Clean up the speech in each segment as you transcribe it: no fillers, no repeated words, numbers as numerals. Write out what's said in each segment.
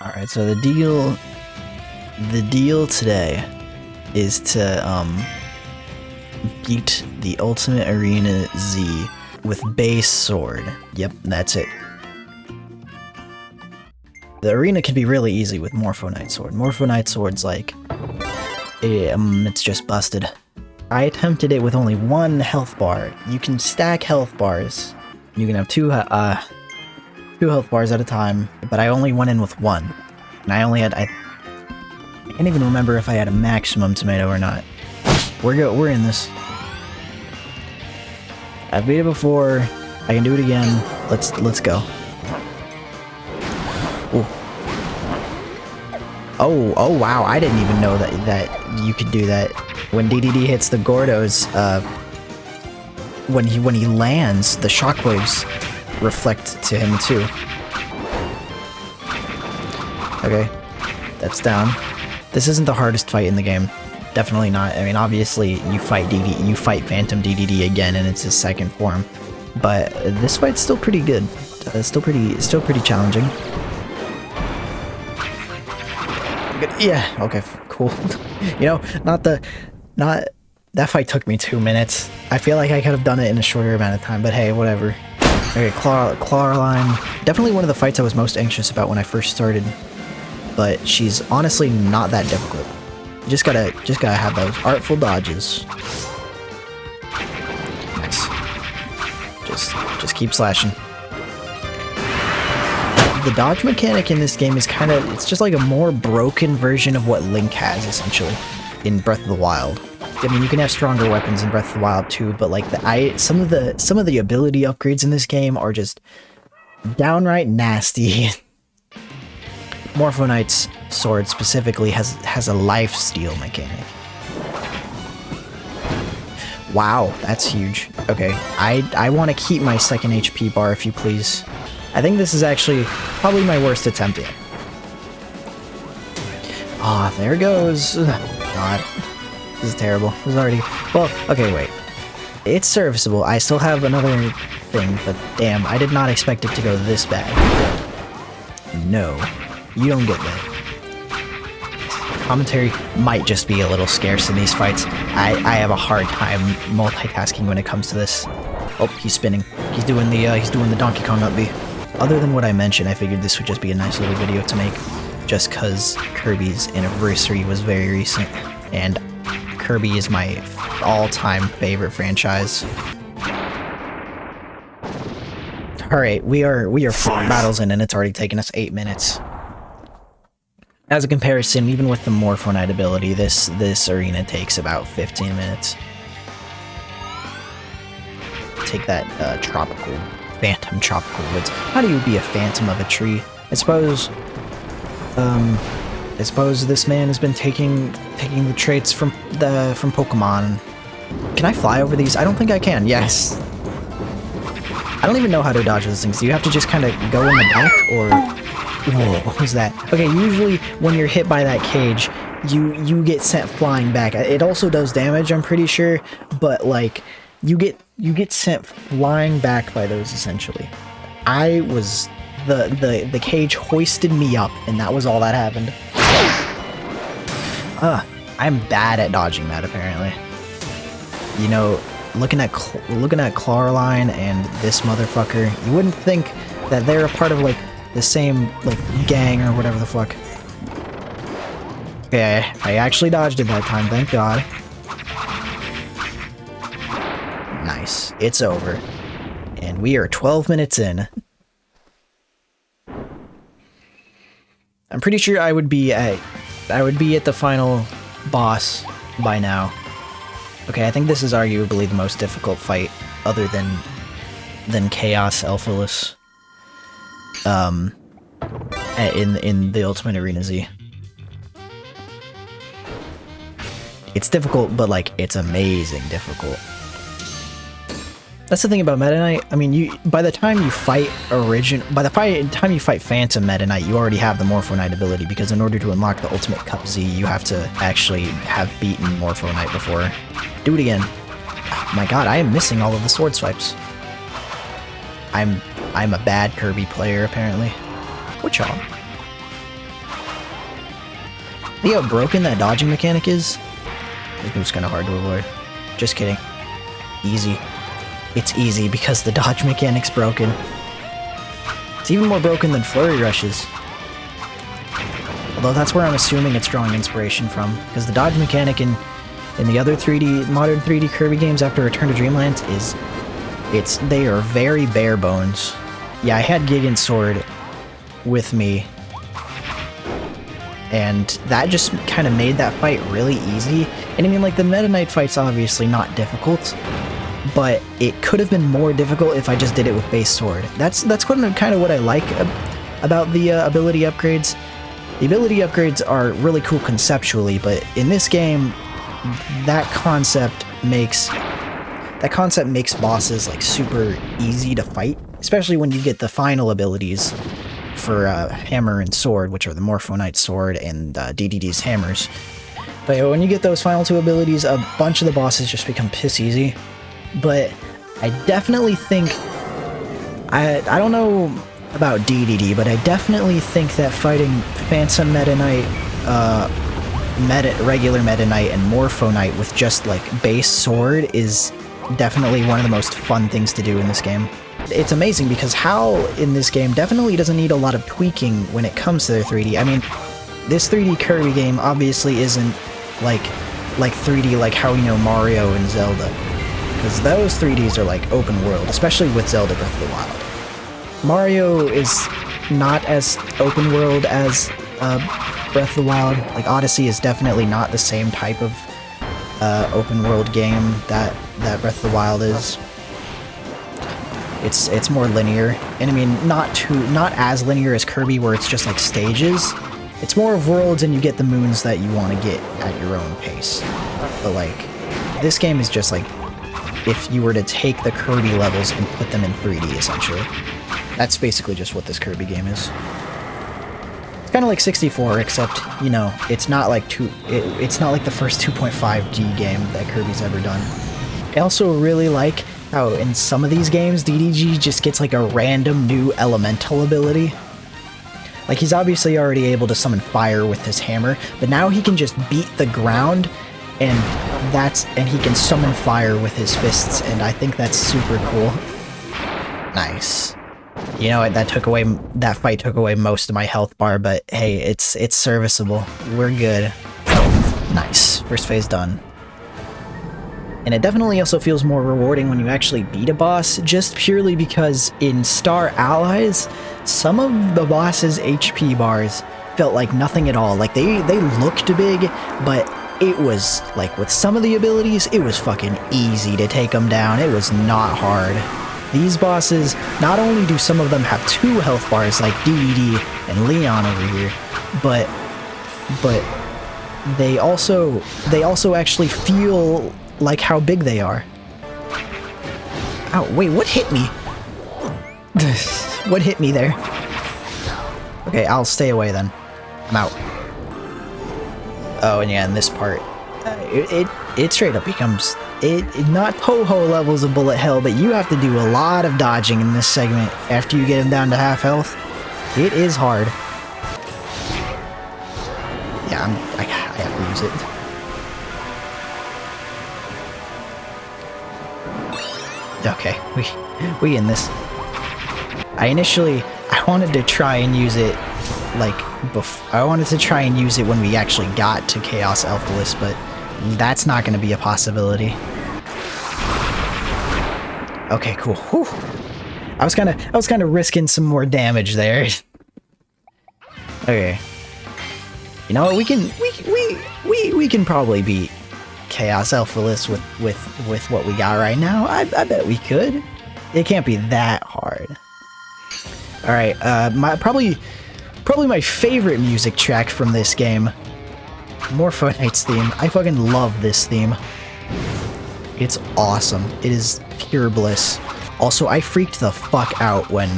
Alright, so the deal today is to beat the Ultimate Arena Z with base sword. Yep, that's it. The arena can be really easy with Morpho Knight Sword. Morpho Knight Sword's like, it's just busted. I attempted it with only one health bar. You can stack health bars. You can have two health bars at a time, but I only went in with one. And I only had, I can't even remember if I had a maximum tomato or not. We're in this. I've beat it before. I can do it again. Let's go. Ooh. Oh wow, I didn't even know that you could do that. When DDD hits the Gordos, when he lands, the shockwaves reflect to him too. Okay, that's down. This isn't the hardest fight in the game. Definitely not. I mean, obviously you fight Phantom DDD again, and it's his second form. But this fight's still pretty good. Still pretty challenging. Good. Yeah. Okay. Cool. You know, that fight took me 2 minutes. I feel like I could have done it in a shorter amount of time, but hey, whatever. Okay, claw line. Definitely one of the fights I was most anxious about when I first started. But she's honestly not that difficult. You just gotta have those artful dodges. Nice. Just keep slashing. The dodge mechanic in this game is it's just like a more broken version of what Link has, essentially, in Breath of the Wild. I mean, you can have stronger weapons in Breath of the Wild too, but like some of the ability upgrades in this game are just downright nasty. Morpho Knight's sword specifically has a lifesteal mechanic. Wow, that's huge. Okay, I want to keep my second HP bar, if you please. I think this is actually probably my worst attempt yet. Ah, there it goes. God, this is terrible. This is already... Well, okay, wait. It's serviceable. I still have another thing, but damn, I did not expect it to go this bad. No, you don't get that. Commentary might just be a little scarce in these fights. I have a hard time multitasking when it comes to this. Oh, he's spinning. He's doing the Donkey Kong up B. Other than what I mentioned, I figured this would just be a nice little video to make, just cause Kirby's anniversary was very recent, and Kirby is my all-time favorite franchise. Alright, we are 4 battles in, and it's already taken us 8 minutes. As a comparison, even with the Morpho Knight ability, this arena takes about 15 minutes. Take that, Phantom Tropical Woods. How do you be a phantom of a tree? I suppose this man has been taking the traits from Pokemon. Can I fly over these? I don't think I can. Yes. I don't even know how to dodge those things. Do you have to just kind of go in the back, or... Whoa, what was that? Okay, usually when you're hit by that cage, you get sent flying back. It also does damage, I'm pretty sure, but like you get sent flying back by those, essentially. I was... The cage hoisted me up, and that was all that happened. I'm bad at dodging that, apparently. You know, looking at Clawline and this motherfucker, you wouldn't think that they're a part of, like, the same, like, gang or whatever the fuck. Okay, I actually dodged it that time, thank God. Nice. It's over. And we are 12 minutes in. I'm pretty sure I would be at the final boss by now. Okay, I think this is arguably the most difficult fight, other than Chaos Elphalus. In the Ultimate Arena Z. It's difficult, but like it's amazing difficult. That's the thing about Meta Knight. I mean, by the time you fight Phantom Meta Knight, you already have the Morpho Knight ability, because in order to unlock the Ultimate Cup Z, you have to actually have beaten Morpho Knight before. Do it again. Oh my god, I am missing all of the sword swipes. I'm a bad Kirby player, apparently. Which y'all? See how broken that dodging mechanic is? I think it was kind of hard to avoid. Just kidding. Easy. It's easy because the dodge mechanic's broken. It's even more broken than flurry rushes. Although that's where I'm assuming it's drawing inspiration from, because the dodge mechanic in the other modern 3D Kirby games after Return to Dreamland they are very bare bones. Yeah, I had Gigant's sword with me, and that just kind of made that fight really easy. And I mean, like, the Meta Knight fight's obviously not difficult, but it could have been more difficult if I just did it with base sword. That's kind of what I like about the ability upgrades. The ability upgrades are really cool conceptually, but in this game, that concept makes bosses like super easy to fight, especially when you get the final abilities for Hammer and Sword, which are the Morpho Knight's sword and DDD's hammers. But when you get those final two abilities, a bunch of the bosses just become piss easy. But I definitely think, I don't know about DDD, but I definitely think that fighting Phantom Meta Knight, regular Meta Knight, and Morpho Knight with just like base sword is definitely one of the most fun things to do in this game. It's amazing because HAL in this game definitely doesn't need a lot of tweaking when it comes to their 3D. I mean, this 3D Kirby game obviously isn't like 3D like how, you know, Mario and Zelda, because those 3Ds are like open world, especially with Zelda Breath of the Wild. Mario is not as open world as Breath of the Wild. Like, Odyssey is definitely not the same type of open world game that Breath of the Wild is. It's more linear, and I mean, not as linear as Kirby, where it's just like stages. It's more of worlds, and you get the moons that you want to get at your own pace. But like, this game is just like if you were to take the Kirby levels and put them in 3D, essentially. That's basically just what this Kirby game is. It's kind of like 64, except, you know, it's not like it's not like the first 2.5D game that Kirby's ever done. I also really like how in some of these games, DDG just gets like a random new elemental ability. Like, he's obviously already able to summon fire with his hammer, but now he can just beat the ground, and he can summon fire with his fists, and I think that's super cool. Nice. You know what, that fight took away most of my health bar, but hey, it's serviceable. We're good. Nice. First phase done. And it definitely also feels more rewarding when you actually beat a boss, just purely because in Star Allies, some of the boss's HP bars felt like nothing at all. Like, they looked big, but it was, like, with some of the abilities, it was fucking easy to take them down. It was not hard. These bosses, not only do some of them have 2 health bars like DDD and Leon over here, but they also actually feel like how big they are. Ow, wait, what hit me? What hit me there? Okay, I'll stay away then. I'm out. Oh, and yeah, in this part, it straight up becomes not Ho-Ho levels of bullet hell, but you have to do a lot of dodging in this segment after you get him down to half health. It is hard. Yeah, I have to use it. Okay, we in this. I wanted to try and use it, like, I wanted to try and use it when we actually got to Chaos Alphaless, but that's not going to be a possibility. Okay, cool. Whew. I was kind of risking some more damage there. Okay. You know what? We can probably beat Chaos Alphaless with what we got right now. I bet we could. It can't be that hard. All right. Probably my favorite music track from this game, Morpho Knight's theme. I fucking love this theme. It's awesome. It is pure bliss. Also, I freaked the fuck out when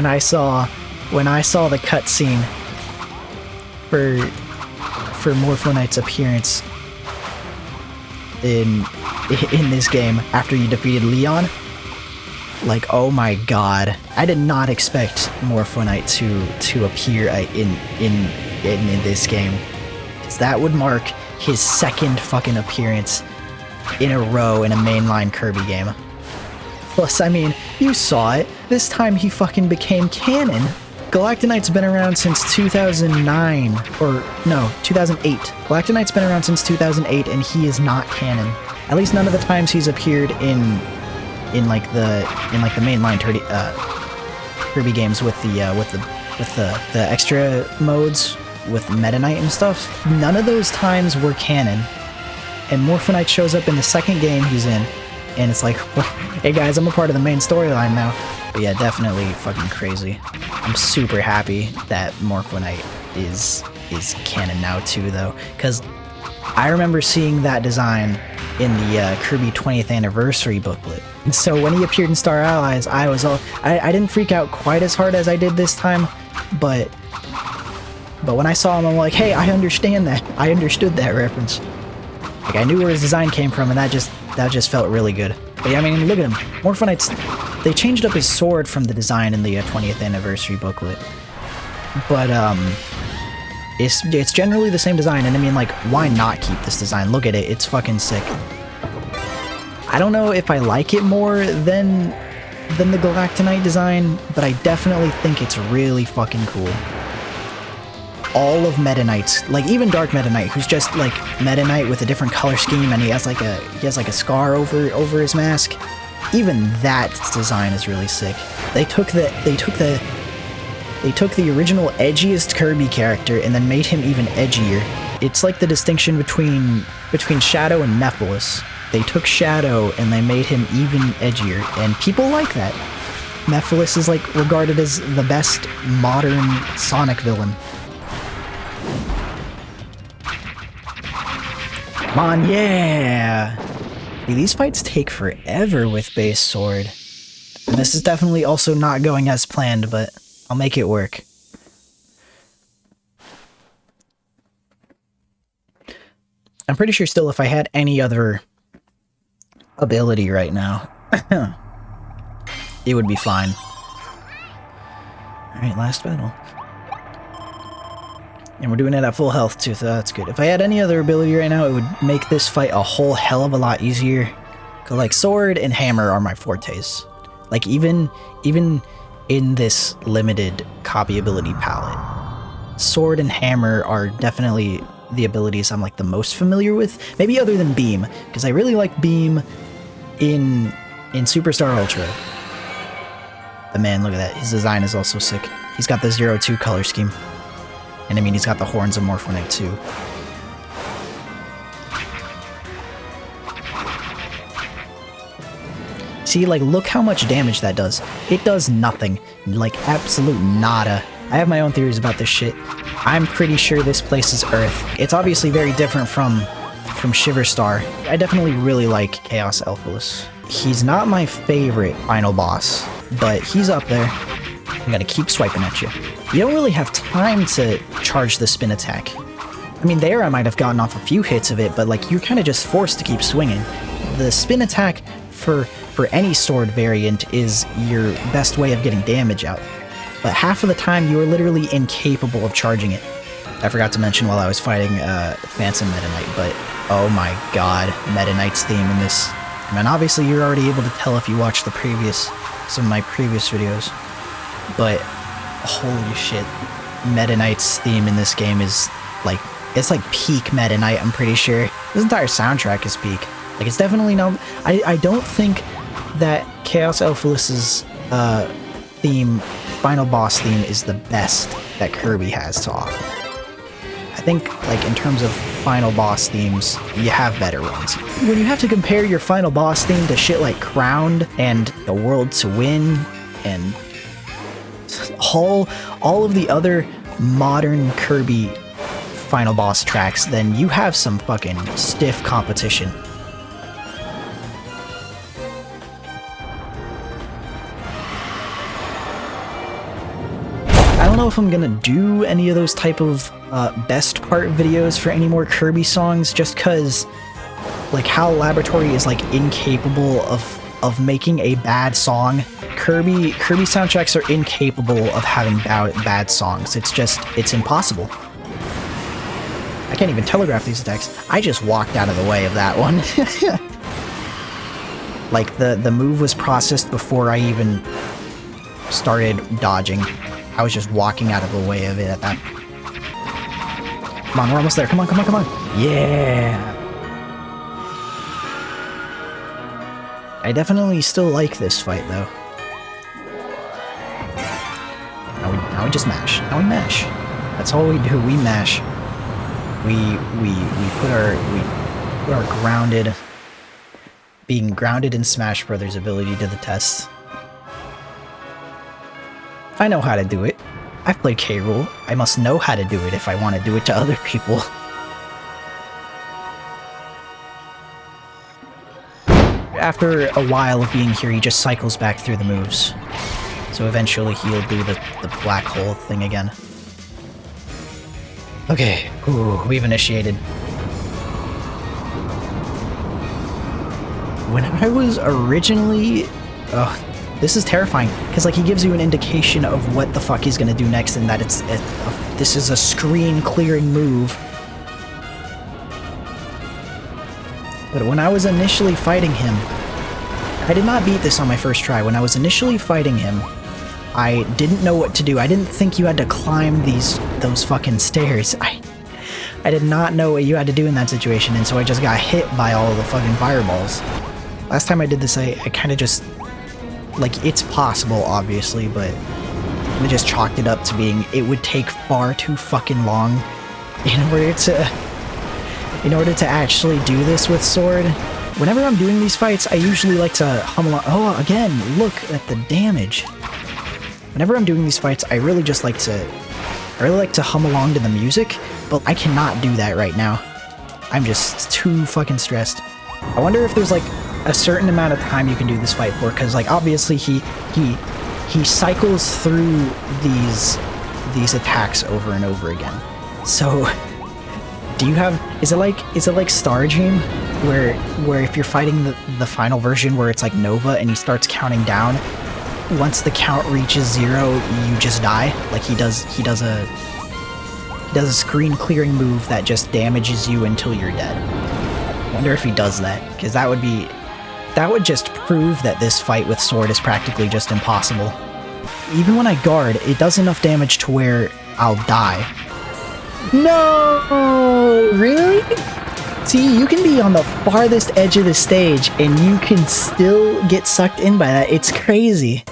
I saw the cutscene for Morpho Knight's appearance in this game after you defeated Leon. Like, oh my god. I did not expect Morpho Knight to appear in in this game. Because that would mark his second fucking appearance in a row in a mainline Kirby game. Plus, I mean, you saw it. This time he fucking became canon. Galactonite's been around since 2009, or no, 2008. Galactonite's been around since 2008, and he is not canon. At least none of the times he's appeared in like the mainline Kirby games with the extra modes with Meta Knight and stuff. None of those times were canon. And Morphinite shows up in the second game he's in, and it's like, well, hey guys, I'm a part of the main storyline now. But yeah, definitely fucking crazy. I'm super happy that Morphinite is canon now too, though, because I remember seeing that design in the Kirby 20th anniversary booklet. And so when he appeared in Star Allies, I didn't freak out quite as hard as I did this time, but when I saw him, I'm like, hey, I understand that. I understood that reference. Like, I knew where his design came from, and that just felt really good. But yeah, I mean, look at him. Morphinite's, they changed up his sword from the design in the 20th anniversary booklet. But, it's generally the same design, and I mean, like, why not keep this design? Look at it, it's fucking sick. I don't know if I like it more than the Galactonite design, but I definitely think it's really fucking cool. All of Meta Knight's, like even Dark Meta Knight, who's just like Meta Knight with a different color scheme, and he has like a scar over his mask. Even that design is really sick. They took the original edgiest Kirby character and then made him even edgier. It's like the distinction between Shadow and Nephilis. They took Shadow and they made him even edgier, and people like that. Nephilis is like regarded as the best modern Sonic villain. Come on, yeah! These fights take forever with base sword. And this is definitely also not going as planned, but I'll make it work. I'm pretty sure still if I had any other ability right now, it would be fine. Alright, last battle. And we're doing it at full health too, so that's good. If I had any other ability right now, it would make this fight a whole hell of a lot easier. Cause like sword and hammer are my fortes. Like even in this limited copy ability palette, sword and hammer are definitely the abilities I'm like the most familiar with. Maybe other than beam, because I really like beam in Superstar Ultra. But man, look at that. His design is also sick. He's got the 0-2 color scheme. And I mean, he's got the horns of Morphinite too. See, like, look how much damage that does. It does nothing. Like, absolute nada. I have my own theories about this shit. I'm pretty sure this place is Earth. It's obviously very different from Shiverstar. I definitely really like Chaos Elphalus. He's not my favorite final boss, but he's up there. I'm gonna keep swiping at you. You don't really have time to charge the spin attack. I mean, there I might have gotten off a few hits of it, but like, you're kind of just forced to keep swinging. The spin attack for any sword variant is your best way of getting damage out. But half of the time, you are literally incapable of charging it. I forgot to mention while I was fighting Phantom Meta Knight, but oh my god, Meta Knight's theme in this. I mean, obviously you're already able to tell if you watched some of my previous videos, but holy shit, Meta Knight's theme in this game is like, it's like peak Meta Knight, I'm pretty sure. This entire soundtrack is peak. Like, it's definitely not, I don't think that Chaos Elphalus's theme, final boss theme, is the best that Kirby has to offer. I think, like, in terms of final boss themes, you have better ones. When you have to compare your final boss theme to shit like Crowned and The World to Win and all of the other modern Kirby final boss tracks, then you have some fucking stiff competition. I don't know if I'm gonna do any of those type of best part videos for any more Kirby songs, just cause like HAL Laboratory is like incapable of making a bad song. Kirby soundtracks are incapable of having bad songs. It's impossible. I can't even telegraph these attacks. I just walked out of the way of that one. Like, the move was processed before I even started dodging. I was just walking out of the way of it at that. Come on, we're almost there. Come on, come on, come on. Yeah! I definitely still like this fight, though. Now we just mash. Now we mash. That's all we do. We mash. We put our grounded... Being grounded in Smash Brothers ability to the test. I know how to do it. I've played K. Rool. I must know how to do it if I want to do it to other people. After a while of being here, he just cycles back through the moves. So eventually he'll do the black hole thing again. Okay, ooh, we've initiated. When I was originally... this is terrifying, because like he gives you an indication of what the fuck he's gonna do next, and that this is a screen clearing move. But when I was initially fighting him, I did not beat this on my first try. When I was initially fighting him, I didn't know what to do. I didn't think you had to climb those fucking stairs. I did not know what you had to do in that situation, and so I just got hit by all of the fucking fireballs. Last time I did this, I kind of just... Like, it's possible, obviously, but we just chalked it up to being it would take far too fucking long in order to actually do this with Sword. Whenever I'm doing these fights, I usually like to hum along. Oh, again, look at the damage. Whenever I'm doing these fights, I really like to hum along to the music, but I cannot do that right now. I'm just too fucking stressed. I wonder if there's like a certain amount of time you can do this fight for, because like obviously he cycles through these attacks over and over again. So do you have is it like Star Dream where if you're fighting the final version where it's like Nova and he starts counting down, once the count reaches 0 you just die? Like he does a screen clearing move that just damages you until you're dead. I wonder if he does that, because that would just prove that this fight with Sword is practically just impossible. Even when I guard, it does enough damage to where I'll die. No! Really? See, you can be on the farthest edge of the stage and you can still get sucked in by that. It's crazy.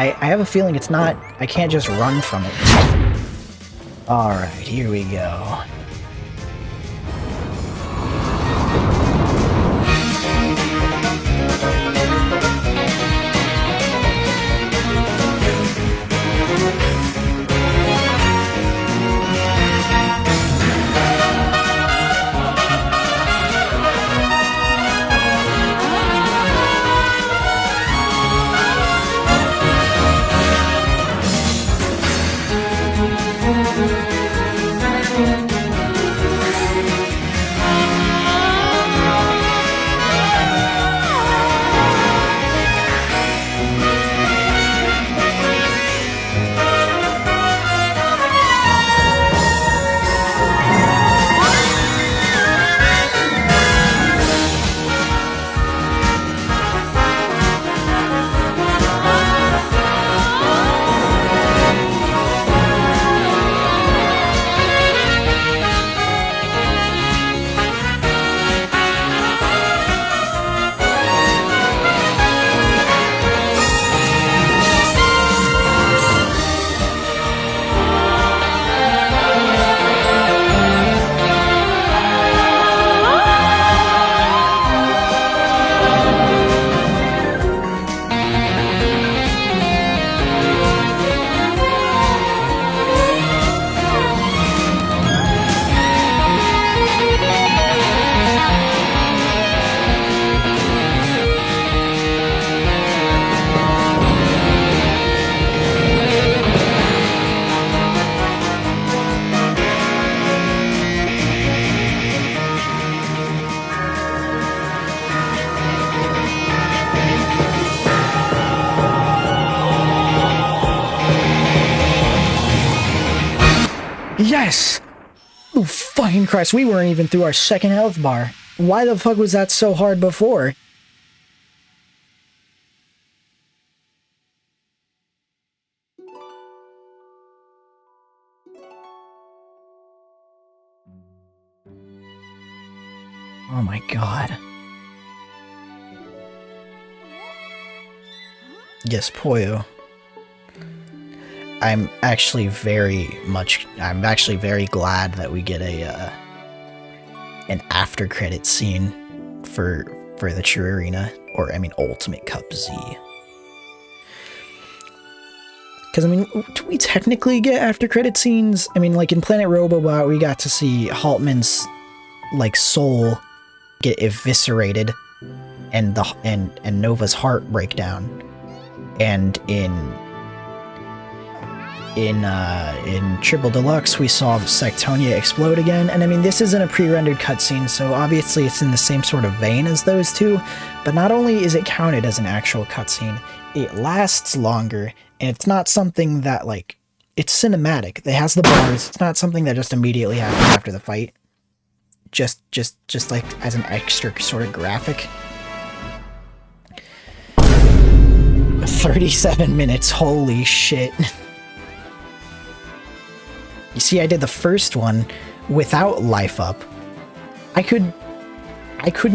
I have a feeling it's not... I can't just run from it. Alright, here we go. Yes! Oh, fucking Christ, we weren't even through our second health bar. Why the fuck was that so hard before? Oh my god. Yes, Poyo. I'm actually very glad that we get an after credit scene for the True Arena, or I mean Ultimate Cup Z. Because I mean, do we technically get after credit scenes? I mean, like in Planet Robobot, we got to see Haltman's like soul get eviscerated, and Nova's heart break down, and in Triple Deluxe, we saw Sectonia explode again, and I mean, this isn't a pre-rendered cutscene, so obviously it's in the same sort of vein as those two, but not only is it counted as an actual cutscene, it lasts longer, and it's not something that, like, it's cinematic. It has the bars. It's not something that just immediately happens after the fight. Just like as an extra sort of graphic. 37 minutes, holy shit. You see, I did the first one without life up. I couldn't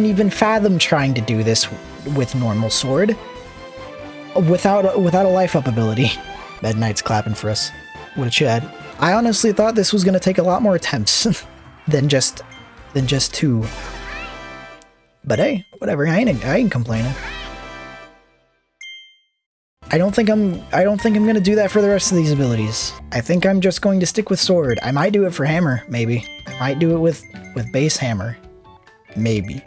even fathom trying to do this with normal sword without a life up ability. Mad Knight's clapping for us. What a chad. I honestly thought this was gonna take a lot more attempts than just 2. But hey, whatever. I ain't complaining. I don't think I'm gonna do that for the rest of these abilities. I think I'm just going to stick with sword. I might do it for hammer, maybe. I might do it with base hammer. Maybe.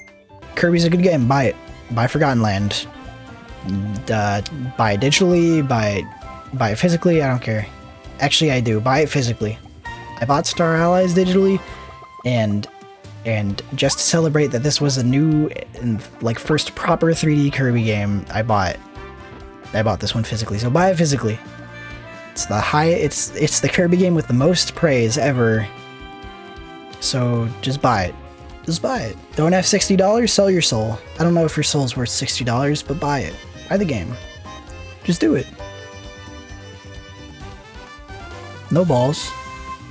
Kirby's a good game, buy it. Buy Forgotten Land. Buy it digitally, buy it physically, I don't care. Actually, I do. Buy it physically. I bought Star Allies digitally, and just to celebrate that this was a new and like first proper 3D Kirby game, I bought this one physically, so buy it physically. It's the Kirby game with the most praise ever. So just buy it. Just buy it. Don't have $60? Sell your soul. I don't know if your soul's worth $60, but buy it. Buy the game. Just do it. No balls.